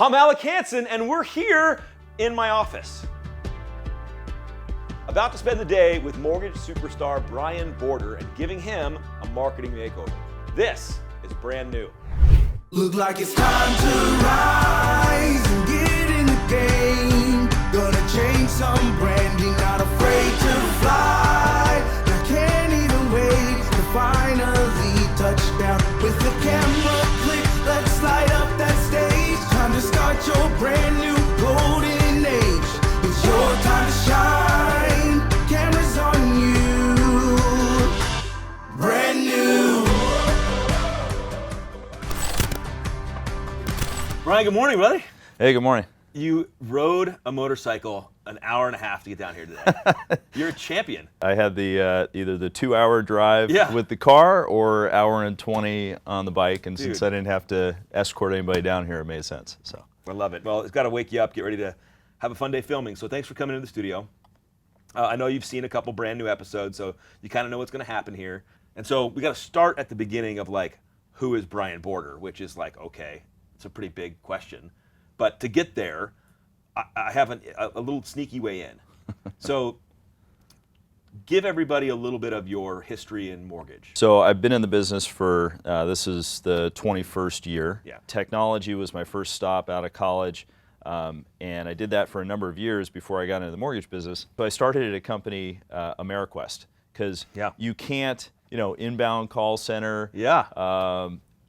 I'm Alec Hanson, and we're here in my office. About to spend the day with mortgage superstar Brian Border and giving him a marketing makeover. This is brand new. Look like it's time to rise and get in the game. Gonna change some branding, not afraid to fly. I can't even wait to finally touch down with the camera click. Let's light up that stage. Time to start your brand new golden age. It's your time to shine. Cameras on you. Brand new. Brian, good morning, buddy. Hey, good morning. You rode a motorcycle an hour and a half to get down here today. You're a champion. I had the either the 2-hour drive Yeah. with the car or hour and 20 on the bike, and Dude. since I didn't have to escort anybody down here, it made sense. So I love it. Well, it's got to wake you up, get ready to have a fun day filming. So thanks for coming into the studio. I know you've seen a couple brand new episodes, so you kind of know what's going to happen here. And so we got to start at the beginning of like, who is Brian Border, which is like, okay, it's a pretty big question. But to get there, I have a little sneaky way in. So give everybody a little bit of your history in mortgage. So I've been in the business for, this is the 21st year. Yeah. Technology was my first stop out of college, and I did that for a number of years before I got into the mortgage business. So I started at a company, AmeriQuest, because Yeah. you can't, inbound call center. Yeah.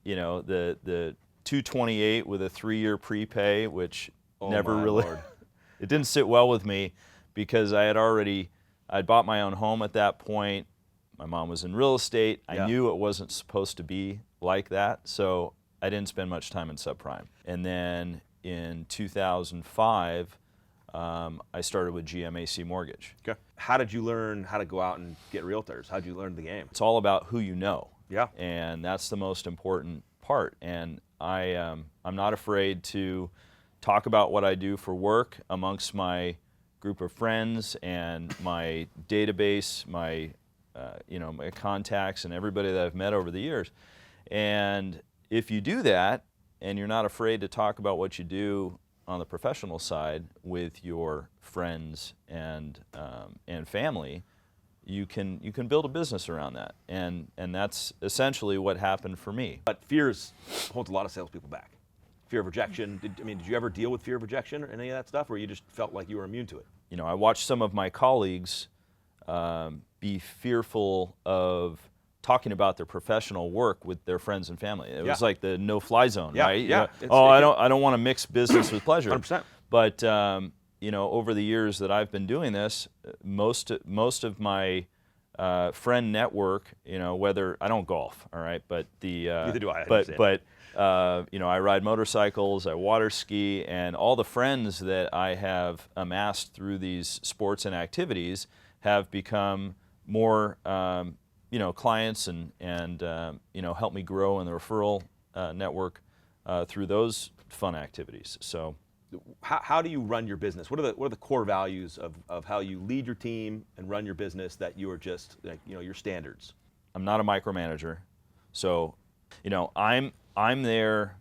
The 228 with a 3-year prepay, which Oh, never my really, Lord. it didn't sit well with me because I'd bought my own home at that point. My mom was in real estate. Yeah. I knew it wasn't supposed to be like that, so I didn't spend much time in subprime. And then in 2005, I started with GMAC Mortgage. Okay. How did you learn how to go out and get realtors? How did you learn the game? It's all about who you know. Yeah. And that's the most important part. And I'm not afraid to talk about what I do for work amongst my group of friends and my database, my contacts and everybody that I've met over the years. And if you do that and you're not afraid to talk about what you do on the professional side with your friends and family, you can build a business around that. And that's essentially what happened for me. But fear holds a lot of salespeople back. Fear of rejection. Did you ever deal with fear of rejection or any of that stuff, or you just felt like you were immune to it? I watched some of my colleagues be fearful of talking about their professional work with their friends and family. It was like the no-fly zone, Yeah, right? yeah. I don't want to mix business with pleasure. 100%. But over the years that I've been doing this, most of my friend network, whether I don't golf, all right, but Neither do I. I ride motorcycles, I water ski, and all the friends that I have amassed through these sports and activities have become more, clients and help me grow in the referral network through those fun activities. So, how do you run your business? What are the core values of how you lead your team and run your business that you are just your standards? I'm not a micromanager, so I'm there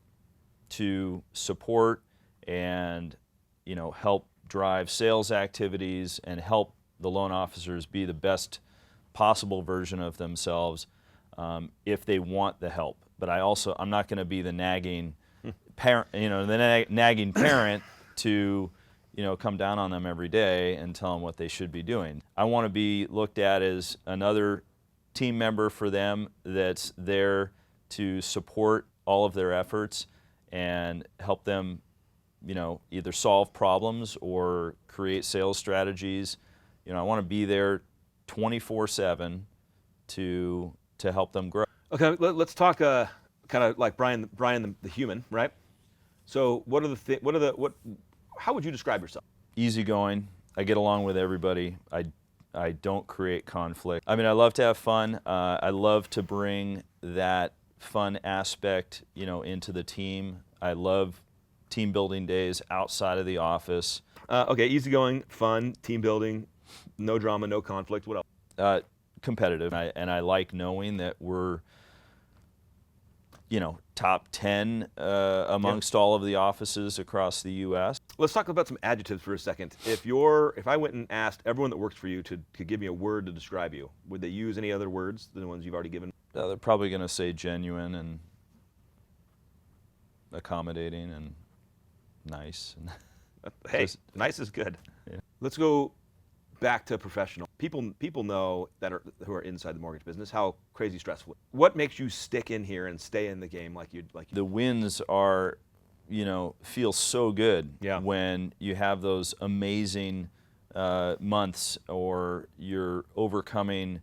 to support and help drive sales activities and help the loan officers be the best possible version of themselves if they want the help. But I'm not going to be the nagging parent, nagging parent to come down on them every day and tell them what they should be doing. I want to be looked at as another team member for them that's there to support all of their efforts and help them, either solve problems or create sales strategies. I want to be there 24/7 to help them grow. Okay, let's talk kind of like Brian the human, right? So how would you describe yourself? Easygoing. I get along with everybody. I don't create conflict. I love to have fun. I love to bring that fun aspect, into the team. I love team building days outside of the office. Okay, easygoing, fun, team building, no drama, no conflict. What else? Competitive, and I like knowing that we're top 10 amongst all of the offices across the U.S. Let's talk about some adjectives for a second. If I went and asked everyone that works for you to give me a word to describe you, would they use any other words than the ones you've already given? They're probably going to say genuine and accommodating and nice. Hey, nice is good. Yeah. Let's go back to professional. People know who are inside the mortgage business how crazy stressful. What makes you stick in here and stay in the game like you? The wins are, feel so good Yeah. when you have those amazing months, or you're overcoming,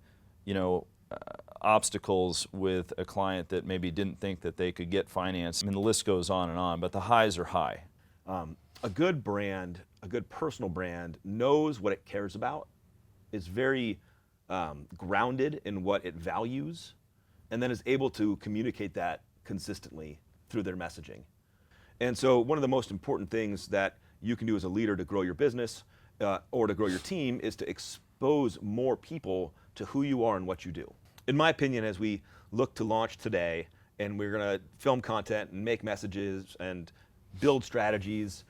obstacles with a client that maybe didn't think that they could get finance. I mean, the list goes on and on, but the highs are high. A good brand, a good personal brand, knows what it cares about, is very grounded in what it values, and then is able to communicate that consistently through their messaging. And so one of the most important things that you can do as a leader to grow your business or to grow your team is to expose more people to who you are and what you do. In my opinion, as we look to launch today, and we're going to film content and make messages and build strategies,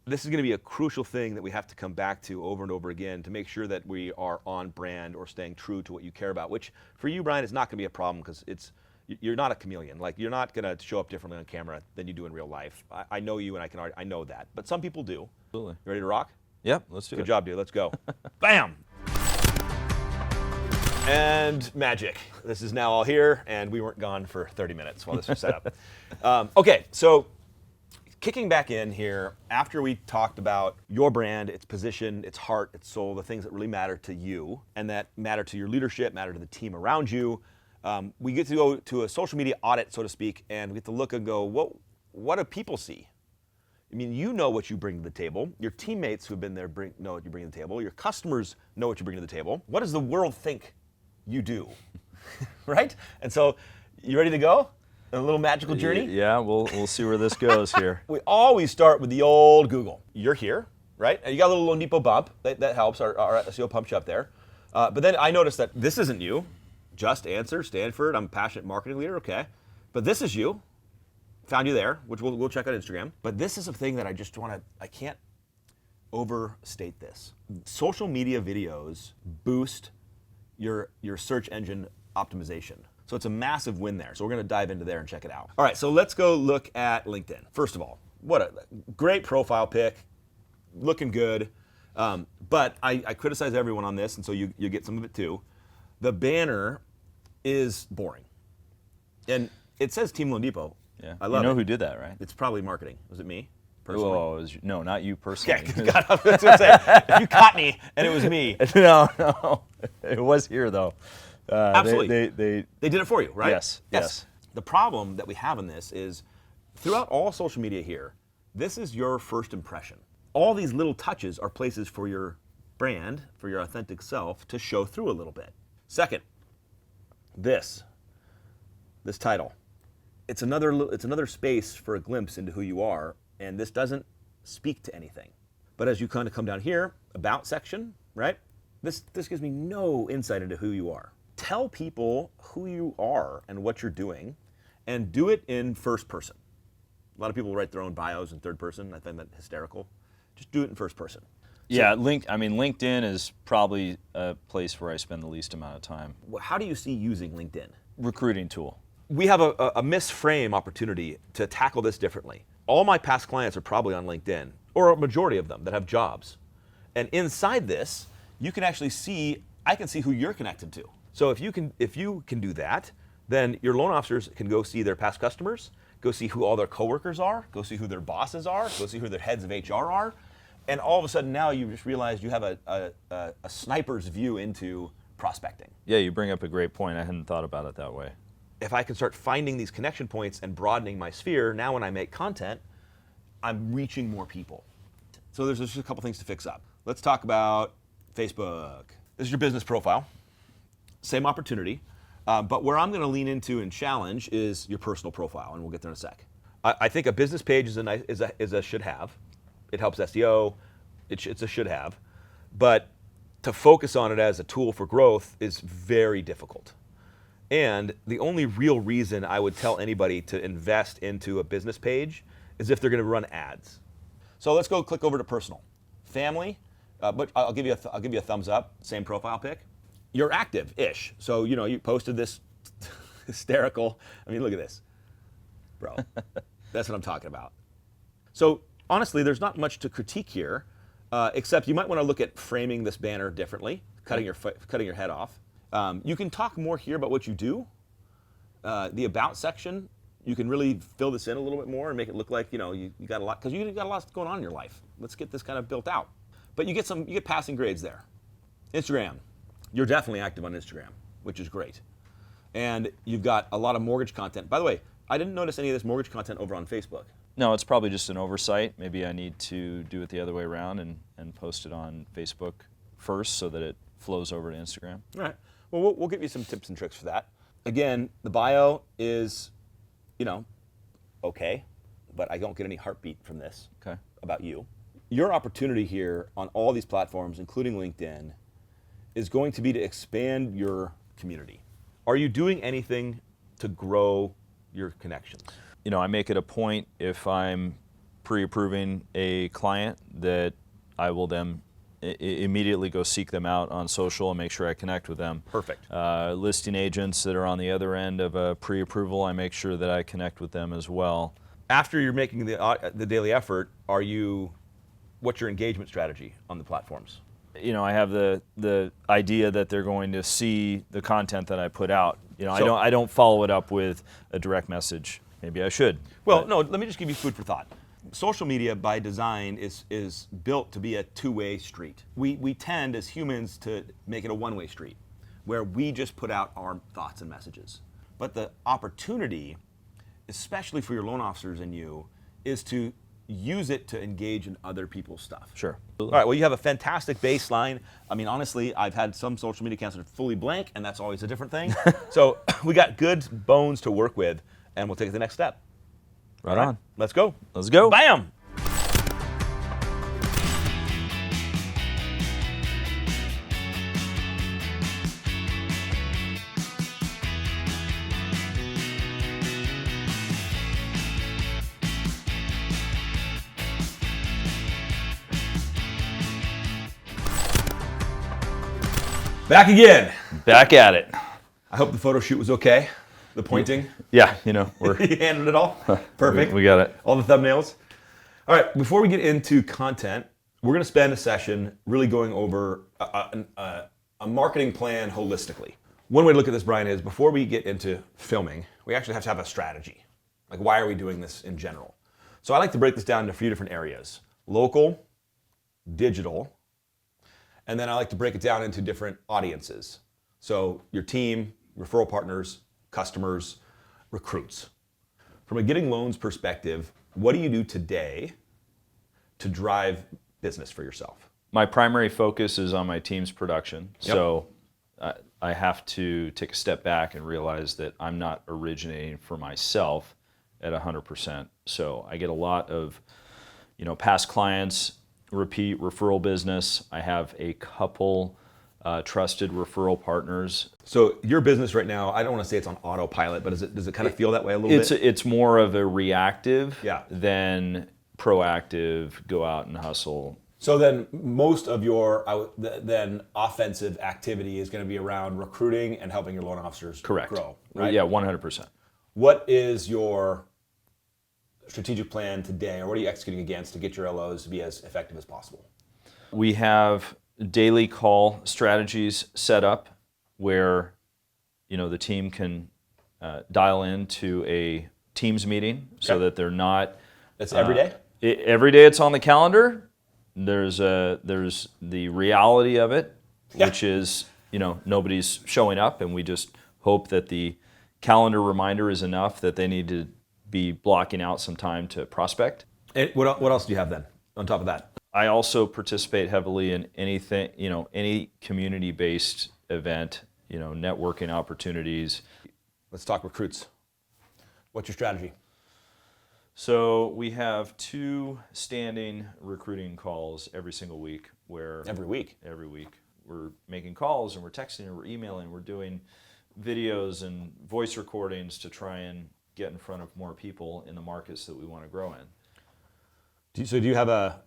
this is going to be a crucial thing that we have to come back to over and over again to make sure that we are on brand or staying true to what you care about, which for you, Brian, is not going to be a problem because you're not a chameleon. Like, you're not going to show up differently on camera than you do in real life. I know you, and I know that, but some people do. Absolutely. You ready to rock? Yep, let's do it. Good job, dude. Let's go. Bam! And magic. This is now all here, and we weren't gone for 30 minutes while this was set up. Okay, so kicking back in here, after we talked about your brand, its position, its heart, its soul, the things that really matter to you and that matter to your leadership, matter to the team around you, we get to go to a social media audit, so to speak, and we get to look and go, what do people see? I mean, you know what you bring to the table. Your teammates who've been there know what you bring to the table. Your customers know what you bring to the table. What does the world think you do? Right? And so, you ready to go? A little magical journey? Yeah, we'll see where this goes here. We always start with the old Google. You're here, right? And you got a little Loan Depot bump. That helps. Our SEO pumps you up there. But then I noticed that this isn't you. Just answer, Stanford. I'm a passionate marketing leader. Okay. But this is you. Found you there, which we'll check out Instagram. But this is a thing that I can't overstate this. Social media videos boost your search engine optimization. So it's a massive win there. So we're going to dive into there and check it out. All right, so let's go look at LinkedIn. First of all, what a great profile pic, looking good. But I criticize everyone on this, and so you get some of it too. The banner is boring. And it says Team Loan Depot. Yeah. I love it. Who did that, right? It's probably marketing. Was it me? Personally? Oh, no, not you personally. Yeah, I was going to say, if you caught me and it was me. No. It was here, though. Absolutely. They did it for you, right? Yes. The problem that we have in this is throughout all social media here, this is your first impression. All these little touches are places for your brand, for your authentic self to show through a little bit. Second, this title. It's another space for a glimpse into who you are, and this doesn't speak to anything. But as you kind of come down here, about section, right? This gives me no insight into who you are. Tell people who you are and what you're doing, and do it in first person. A lot of people write their own bios in third person. I find that hysterical. Just do it in first person. Yeah, LinkedIn is probably a place where I spend the least amount of time. How do you see using LinkedIn? Recruiting tool. We have a misframe opportunity to tackle this differently. All my past clients are probably on LinkedIn, or a majority of them that have jobs. And inside this, you can actually see, I can see who you're connected to. So if you can do that, then your loan officers can go see their past customers, go see who all their coworkers are, go see who their bosses are, go see who their heads of HR are, and all of a sudden now you just realize you have a sniper's view into prospecting. Yeah, you bring up a great point. I hadn't thought about it that way. If I can start finding these connection points and broadening my sphere, now when I make content, I'm reaching more people. So there's just a couple things to fix up. Let's talk about Facebook. This is your business profile. Same opportunity, but where I'm going to lean into and challenge is your personal profile, and we'll get there in a sec. I think a business page is a should have. It helps SEO. It's a should have, but to focus on it as a tool for growth is very difficult. And the only real reason I would tell anybody to invest into a business page is if they're going to run ads. So let's go click over to personal. Family, but I'll give you a thumbs up, same profile pic. You're active-ish. So, you posted this hysterical, I mean, look at this. Bro, that's what I'm talking about. So honestly, there's not much to critique here, except you might want to look at framing this banner differently, cutting your head off. You can talk more here about what you do. The about section, you can really fill this in a little bit more and make it look like you got a lot, because you got a lot going on in your life. Let's get this kind of built out. But you get passing grades there. Instagram, you're definitely active on Instagram, which is great. And you've got a lot of mortgage content. By the way, I didn't notice any of this mortgage content over on Facebook. No, it's probably just an oversight. Maybe I need to do it the other way around and post it on Facebook first so that it flows over to Instagram. All right. Well, we'll give you some tips and tricks for that. Again, the bio is, okay, but I don't get any heartbeat from this about you. Your opportunity here on all these platforms, including LinkedIn, is going to be to expand your community. Are you doing anything to grow your connections? I make it a point if I'm pre-approving a client that I will then immediately go seek them out on social and make sure I connect with them. Perfect. Listing agents that are on the other end of a pre-approval, I make sure that I connect with them as well. After you're making the daily effort, what's your engagement strategy on the platforms? I have the idea that they're going to see the content that I put out. I don't follow it up with a direct message. Maybe I should. Well, no, let me just give you food for thought. Social media by design is built to be a two-way street. We tend as humans to make it a one-way street where we just put out our thoughts and messages. But the opportunity, especially for your loan officers and you, is to use it to engage in other people's stuff. Sure. All right, well, you have a fantastic baseline. I mean, honestly, I've had some social media accounts that are fully blank, and that's always a different thing. So we got good bones to work with, and we'll take it to the next step. Right on. Let's go. Let's go. Bam! Back again. Back at it. I hope the photo shoot was okay. The pointing. Yeah, we're You handled it all. Perfect. we got it. All the thumbnails. All right, before we get into content, we're going to spend a session really going over a marketing plan holistically. One way to look at this, Brian, is before we get into filming, we actually have to have a strategy. Like, why are we doing this in general? So I like to break this down into a few different areas. Local, digital, and then I like to break it down into different audiences. So your team, referral partners, customers, recruits. From a getting loans perspective, what do you do today to drive business for yourself? My primary focus is on my team's production. Yep. So I have to take a step back and realize that I'm not originating for myself at 100%. So I get a lot of past clients, repeat referral business. I have a couple trusted referral partners. So your business right now, I don't want to say it's on autopilot, but does it kind of feel that way a little bit? It's more of a reactive Yeah. than proactive, go out and hustle. So then most of your then offensive activity is going to be around recruiting and helping your loan officers Correct. grow, right? Yeah, 100%. What is your strategic plan today, or what are you executing against to get your LOs to be as effective as possible? We have daily call strategies set up where the team can dial into a Teams meeting so Okay. that they're not That's every day? every day it's on the calendar. There's the reality of it, Yeah. which is nobody's showing up, and we just hope that the calendar reminder is enough that they need to be blocking out some time to prospect. And what else do you have then on top of that? I also participate heavily in anything, any community-based event, networking opportunities. Let's talk recruits. What's your strategy? So we have 2 standing recruiting calls every single week where Every week. we're making calls and we're texting and we're emailing, we're doing videos and voice recordings to try and get in front of more people in the markets that we want to grow in. Do you have a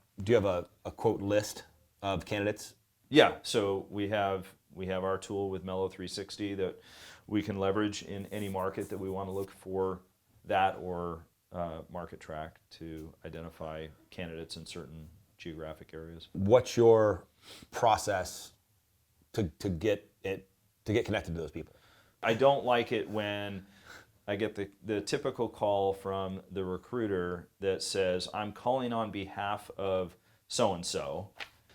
quote list of candidates? Yeah, so we have our tool with Mello 360 that we can leverage in any market that we want to look for that or market track to identify candidates in certain geographic areas. What's your process to get connected to those people? I don't like it when I get the typical call from the recruiter that says, I'm calling on behalf of so-and-so.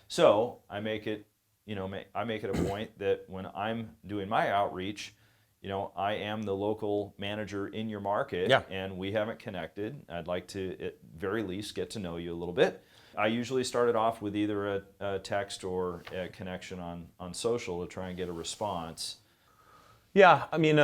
So I make it a point that when I'm doing my outreach, I am the local manager in your market, and we haven't connected. I'd like to, at very least, get to know you a little bit. I usually start it off with either a text or a connection on social to try and get a response. Yeah, I mean,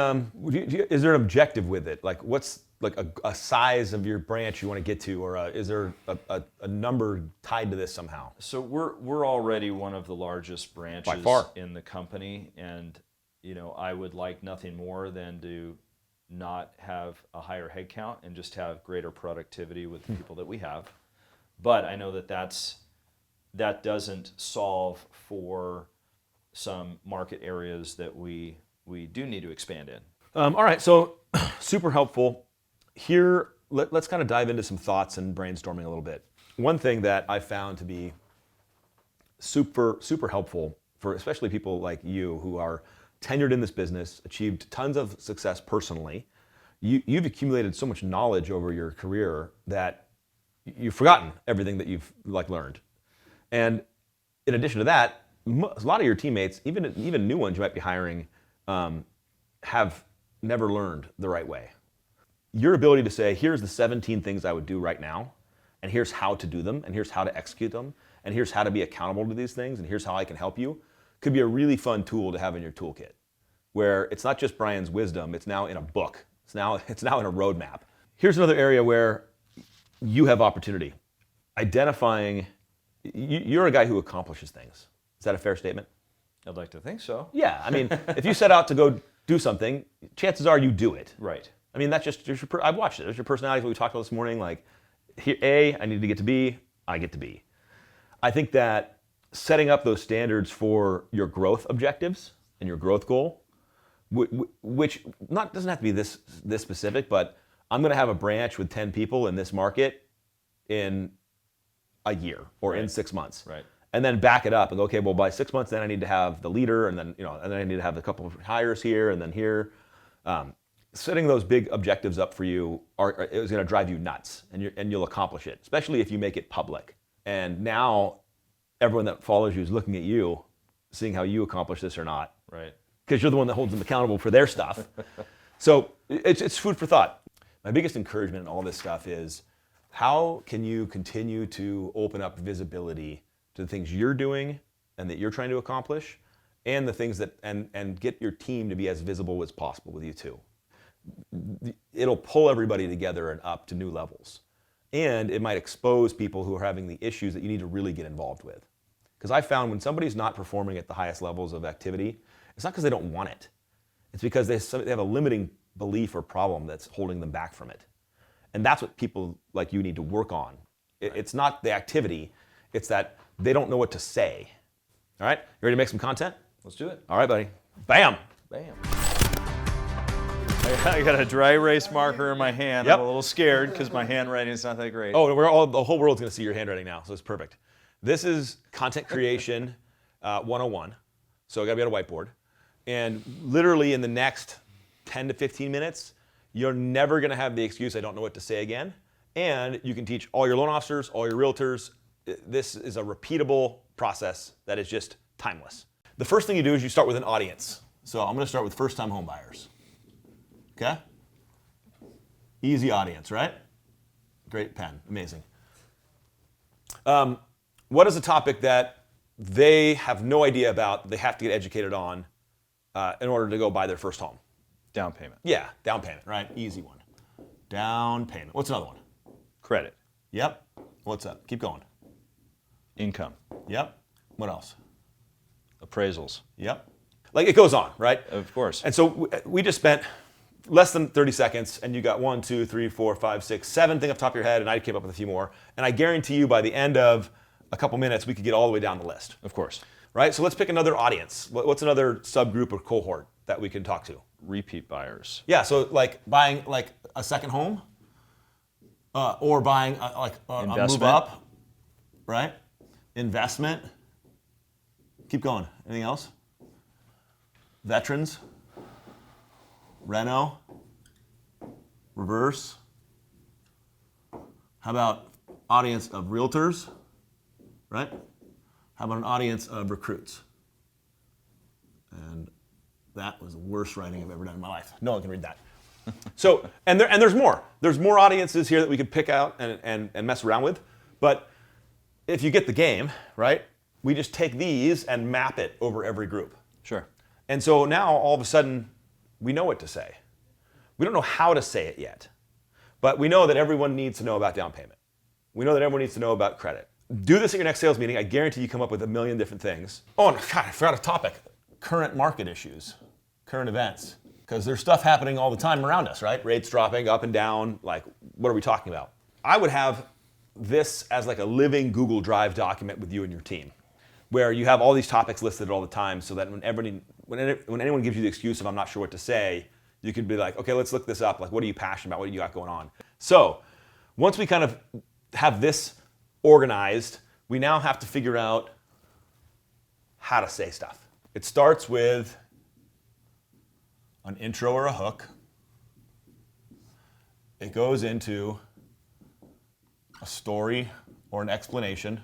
is there an objective with it? Like, what's like a size of your branch you want to get to, or is there a number tied to this somehow? So we're already one of the largest branches by far in the company, and I would like nothing more than to not have a higher headcount and just have greater productivity with the people that we have. But I know that doesn't solve for some market areas that we do need to expand in. All right, so super helpful. Here, let's kind of dive into some thoughts and brainstorming a little bit. One thing that I found to be super helpful for especially people like you who are tenured in this business, achieved tons of success personally, you've accumulated so much knowledge over your career that you've forgotten everything that you've learned. And in addition to that, a lot of your teammates, even new ones you might be hiring, have never learned the right way. Your ability to say, here's the 17 things I would do right now, and here's how to do them, and here's how to execute them, and here's how to be accountable to these things, and here's how I can help you, could be a really fun tool to have in your toolkit, where it's not just Brian's wisdom, it's now in a book, it's now in a roadmap. Here's another area where you have opportunity. Identifying, you're a guy who accomplishes things. Is that a fair statement? I'd like to think so. Yeah, I mean, if you set out to go do something, chances are you do it. Right. I mean, that's just I've watched it. There's your personality, what we talked about this morning. Like, here, A, I need to get to B, I get to B. I think that setting up those standards for your growth objectives and your growth goal, which doesn't have to be this specific, but I'm going to have a branch with 10 people in this market in a year or in 6 months. Right. And then back it up and go, okay, well, by 6 months, then I need to have the leader, and then and then I need to have a couple of hires here and then here. Setting those big objectives up for you is going to drive you nuts, and you'll accomplish it, especially if you make it public. And now everyone that follows you is looking at you, seeing how you accomplish this or not. Right. Because you're the one that holds them accountable for their stuff. So it's food for thought. My biggest encouragement in all this stuff is, how can you continue to open up visibility to the things you're doing and that you're trying to accomplish, and the things that and get your team to be as visible as possible with you too. It'll pull everybody together and up to new levels. And it might expose people who are having the issues that you need to really get involved with. Because I found when somebody's not performing at the highest levels of activity, it's not because they don't want it. It's because they have a limiting belief or problem that's holding them back from it. And that's what people like you need to work on. It's not the activity, it's that they don't know what to say. All right, you ready to make some content? Let's do it. All right, buddy. Bam! Bam. I got a dry erase marker in my hand. Yep. I'm a little scared because my handwriting is not that great. Oh, the whole world's going to see your handwriting now, so it's perfect. This is content creation 101. So I got to be on a whiteboard. And literally in the next 10 to 15 minutes, you're never going to have the excuse, I don't know what to say again. And you can teach all your loan officers, all your realtors. This is a repeatable process that is just timeless. The first thing you do is you start with an audience. So I'm going to start with first-time home buyers. Okay? Easy audience, right? Great pen, amazing. What is a topic that they have no idea about, they have to get educated on in order to go buy their first home? Down payment. Yeah, down payment, right? Easy one. Down payment. What's another one? Credit. Yep. What's up? Keep going. Income. Yep. What else? Appraisals. Yep. Like it goes on, right? Of course. And so we just spent less than 30 seconds, and you got 1, 2, 3, 4, 5, 6, 7 things off the top of your head, and I came up with a few more. And I guarantee you by the end of a couple minutes, we could get all the way down the list. Of course. Right? So let's pick another audience. What's another subgroup or cohort that we can talk to? Repeat buyers. Yeah, so like buying like a second home, or buying a move up, right? Investment. Keep going. Anything else? Veterans. Reno. Reverse. How about audience of realtors, right? How about an audience of recruits? And that was the worst writing I've ever done in my life. No one can read that. So, and there's more. There's more audiences here that we could pick out and mess around with. But if you get the game, right, we just take these and map it over every group. Sure. And so now all of a sudden, we know what to say. We don't know how to say it yet, but we know that everyone needs to know about down payment. We know that everyone needs to know about credit. Do this at your next sales meeting. I guarantee you come up with a million different things. Oh, and God, I forgot a topic. Current market issues, current events. Because there's stuff happening all the time around us, right? Rates dropping up and down. Like, what are we talking about? I would have this as like a living Google Drive document with you and your team, where you have all these topics listed all the time, so that when anyone gives you the excuse of I'm not sure what to say, you could be like, okay, let's look this up. Like, what are you passionate about? What do you got going on? So once we kind of have this organized, we now have to figure out how to say stuff. It starts with an intro or a hook. It goes into a story or an explanation,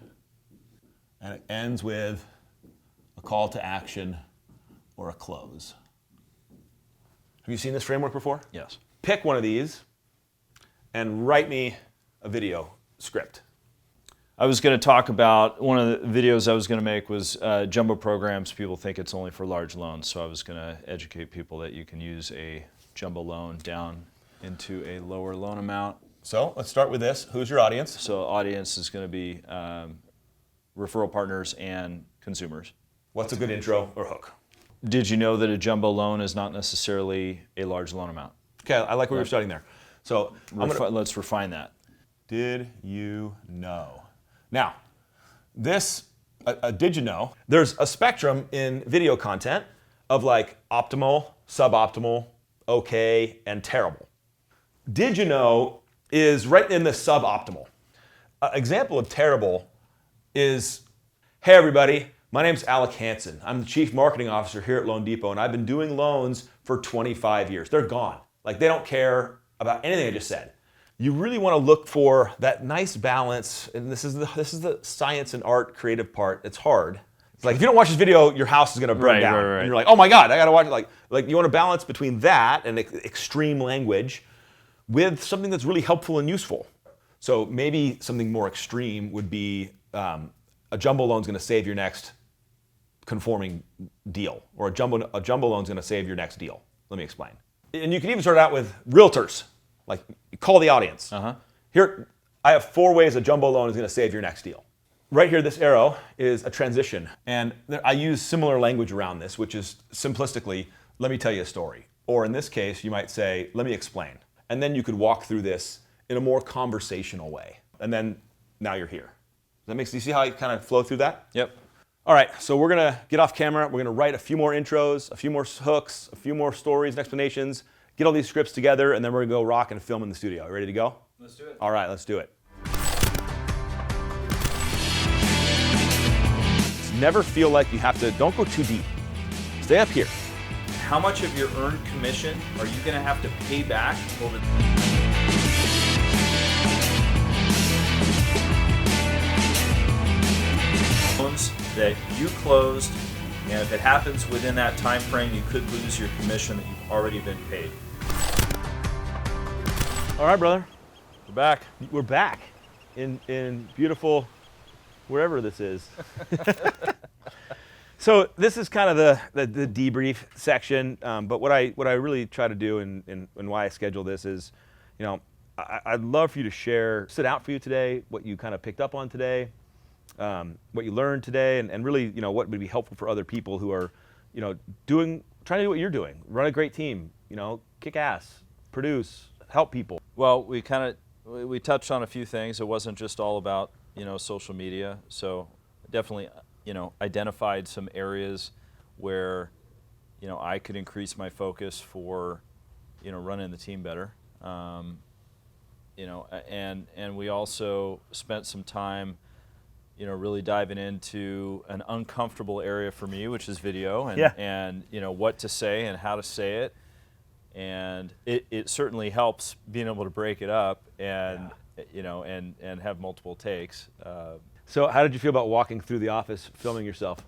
and it ends with a call to action or a close. Have you seen this framework before? Yes. Pick one of these and write me a video script. I was going to talk about, one of the videos I was going to make was jumbo programs. People think it's only for large loans, so I was going to educate people that you can use a jumbo loan down into a lower loan amount. So let's start with this. Who's your audience? So audience is going to be referral partners and consumers. What's a good intro or hook? Did you know that a jumbo loan is not necessarily a large loan amount? Okay, I like where you're starting there. So Let's refine that. Did you know? Now, this, did you know? There's a spectrum in video content of like optimal, suboptimal, okay, and terrible. Did you know is right in the suboptimal. Example of terrible is, hey everybody, my name's Alec Hanson. I'm the Chief Marketing Officer here at Loan Depot, and I've been doing loans for 25 years. They're gone. Like, they don't care about anything I just said. You really want to look for that nice balance, and this is the science and art creative part. It's hard. It's like, if you don't watch this video, your house is going to burn down. Right. And you're like, oh my God, I got to watch it. Like you want to balance between that and extreme language with something that's really helpful and useful. So maybe something more extreme would be a jumbo loan is going to save your next conforming deal, or a jumbo loan is going to save your next deal. Let me explain. And you can even start out with realtors. Like, call the audience. Here, I have 4 ways a jumbo loan is going to save your next deal. Right here, this arrow is a transition. And I use similar language around this, which is simplistically, let me tell you a story. Or in this case, you might say, let me explain. And then you could walk through this in a more conversational way. And then now you're here. Do you see how I kind of flow through that? Yep. All right, so we're going to get off camera. We're going to write a few more intros, a few more hooks, a few more stories and explanations, get all these scripts together, and then we're going to go rock and film in the studio. You ready to go? Let's do it. All right, let's do it. Never feel like you have to, don't go too deep. Stay up here. How much of your earned commission are you going to have to pay back over loans that you closed, and if it happens within that time frame, you could lose your commission that you've already been paid. All right, brother. We're back. We're back in beautiful wherever this is. So this is kind of the debrief section, but what I really try to do and why I schedule this is, you know, I'd love for you to share, sit out for you today, what you kind of picked up on today, what you learned today, and really, you know, what would be helpful for other people who are, trying to do what you're doing, run a great team, kick ass, produce, help people? Well, we touched on a few things. It wasn't just all about, social media. So definitely, identified some areas where, I could increase my focus for, running the team better. And we also spent some time, really diving into an uncomfortable area for me, which is video, and what to say and how to say it. And it certainly helps being able to break it up and and have multiple takes. So how did you feel about walking through the office filming yourself?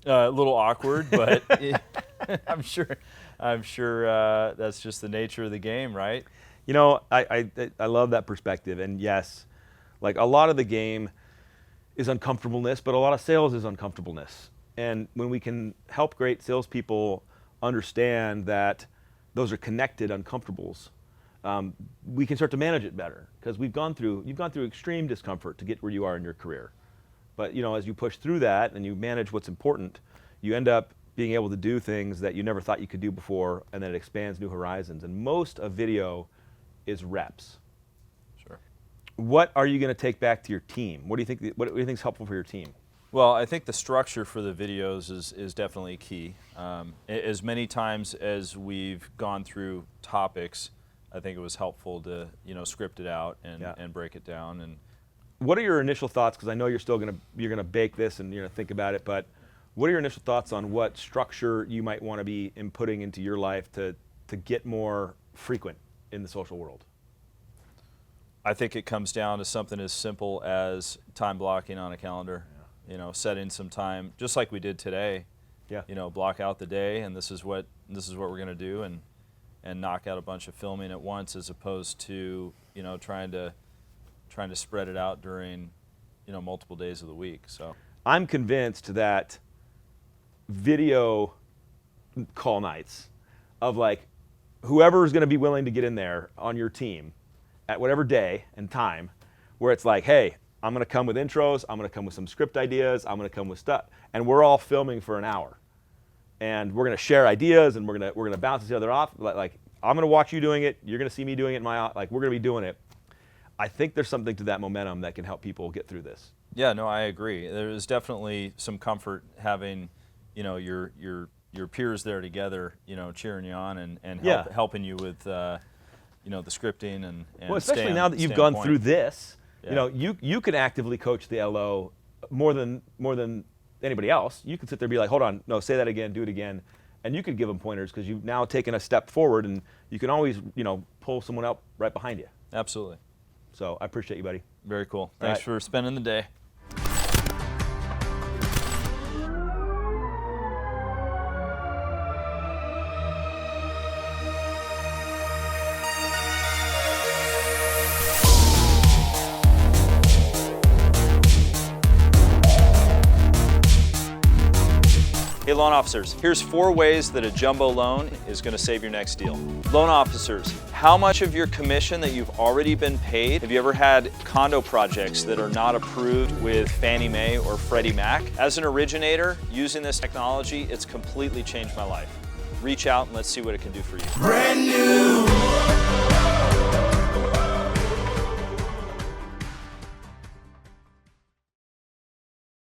A little awkward, but I'm sure that's just the nature of the game, right? I love that perspective, and yes, like a lot of the game is uncomfortableness, but a lot of sales is uncomfortableness. And when we can help great salespeople understand that those are connected uncomfortables, we can start to manage it better, because you've gone through extreme discomfort to get where you are in your career. But as you push through that and you manage what's important, you end up being able to do things that you never thought you could do before, and then it expands new horizons. And most of video is reps. Sure. What are you going to take back to your team? What do you think? What do you think is helpful for your team? Well, I think the structure for the videos is definitely key. As many times as we've gone through topics, I think it was helpful to script it out and break it down. And what are your initial thoughts? Because I know you're still you're gonna bake this and you're gonna think about it. But what are your initial thoughts on what structure you might want to be inputting into your life to get more frequent in the social world? I think it comes down to something as simple as time blocking on a calendar. Setting some time, just like we did today. Yeah. Block out the day, and this is what we're going to do, and knock out a bunch of filming at once, as opposed to trying to spread it out during multiple days of the week. So I'm convinced that video call nights of like whoever is going to be willing to get in there on your team at whatever day and time, where it's like, hey, I'm going to come with intros, I'm going to come with some script ideas, I'm going to come with stuff, and we're all filming for an hour, and we're going to share ideas, and we're going to bounce each other off. Like I'm going to watch you doing it, you're going to see me doing it in my, like we're going to be doing it. I think there's something to that momentum that can help people get through this. Yeah, no, I agree. There is definitely some comfort having, your peers there together, cheering you on and helping you with, the scripting and well, especially now that you've gone through this. Yeah. You can actively coach the LO more than anybody else. You can sit there and be like, hold on, no, say that again, do it again. And you could give them pointers, because you've now taken a step forward, and you can always, pull someone up right behind you. Absolutely. So I appreciate you, buddy. Very cool. Thanks for spending the day. Hey loan officers, here's 4 ways that a jumbo loan is going to save your next deal. Loan officers, how much of your commission that you've already been paid? Have you ever had condo projects that are not approved with Fannie Mae or Freddie Mac? As an originator, using this technology, it's completely changed my life. Reach out and let's see what it can do for you. Brand new.